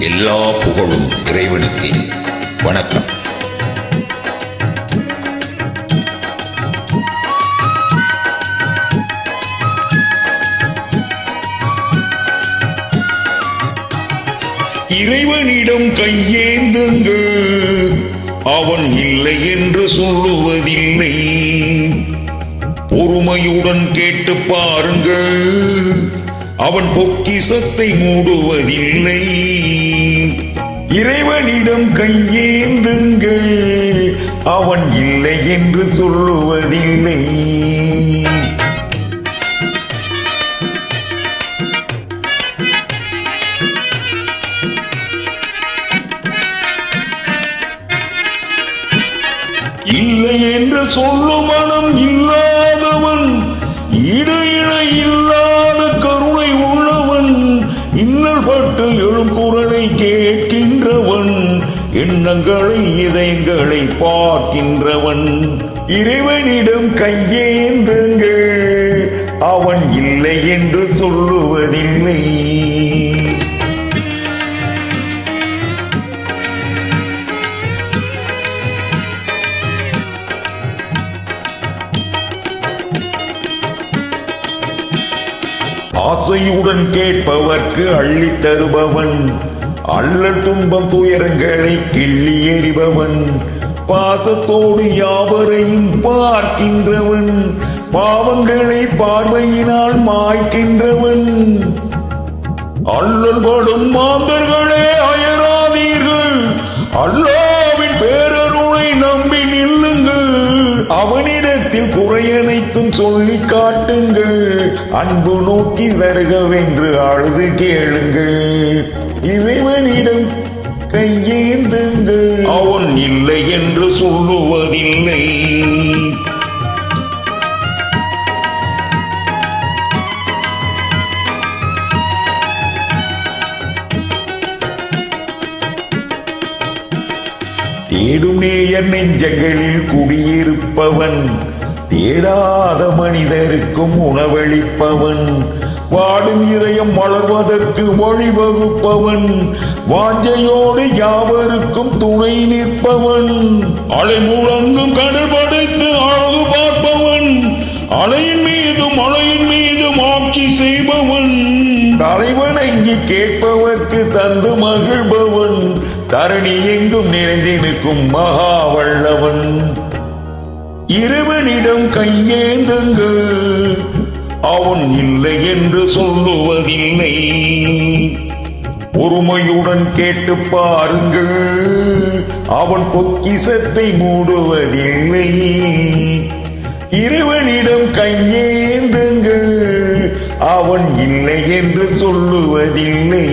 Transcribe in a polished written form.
எல்லா புகழும் இறைவனுக்கு. வணக்கம். இறைவனிடம் கையேந்துங்கள், அவன் இல்லை என்று சொல்லுவதில்லை. பொறுமையுடன் கேட்டு பாருங்கள், அவன் பொக்கிஷத்தை மூடுவதில்லை. இறைவனிடம் கையேந்துங்கள், அவன் இல்லை என்று சொல்லுவதில்லை. இல்லை என்று சொல்லும் மனம் இல்லாதவன், ஈடு இணை இல்லாத கருணை உள்ளவன், இன்னல் பட்டு எழும் குரலை கேட்கின்றவன், எண்ணங்களை இதயங்களை பார்க்கின்றவன். இறைவனிடம் கையேந்துங்கள், அவன் இல்லை என்று சொல்லுவதில்லை. ஆசையுடன் கேட்பவர்க்கு அள்ளி தருபவன், அல்லல் துன்பம் துயரங்களை கிள்ளி எறிபவன், பாசத்தோடு யாவரையும் பார்க்கின்றவன், பாவங்களை பார்வையினால் மாய்க்கின்றவன். அல்லல் படும் மாந்தர்களே அயராதீர்கள், அல்லாவின் பேரருளை நம்பி நில்லுங்கள். அவனிடத்தில் குறையனைத்தும் சொல்லி காட்டுங்கள், அன்பு நோக்கி வருகவென்று அழுது கேளுங்கள். இறைவனிடம் கையேந்துங்கள், அவன் இல்லை என்று சொல்லுவதில்லை. தேடும் நேயர் நெஞ்சங்களில் குடியிருப்பவன், தேடாத மனிதருக்கும் உணவளிப்பவன், வாடும் இதயம் வளர்வதற்கு வழிவகுப்பவன், வாஞ்சையோடு யாவருக்கும் துணை நிற்பவன், அலை முழங்கும் கடல் படைத்து அழகு பார்ப்பவன், அலையின் மீதும் ஆட்சி செய்பவன், தலைவணங்கி கேட்பவர்க்கு தந்து மகிழ்பவன், தரணி எங்கும் நிறைந்திருக்கும் மகா வல்லவன். இறைவனிடம் கையேந்துங்கள், அவன் இல்லை என்று சொல்லுவதில்லை. பொறுமையுடன் கேட்டு பாருங்கள், அவன் பொக்கிஷத்தை மூடுவதில்லை. இறைவனிடம் கையேந்துங்கள், அவன் இல்லை என்று சொல்லுவதில்லை.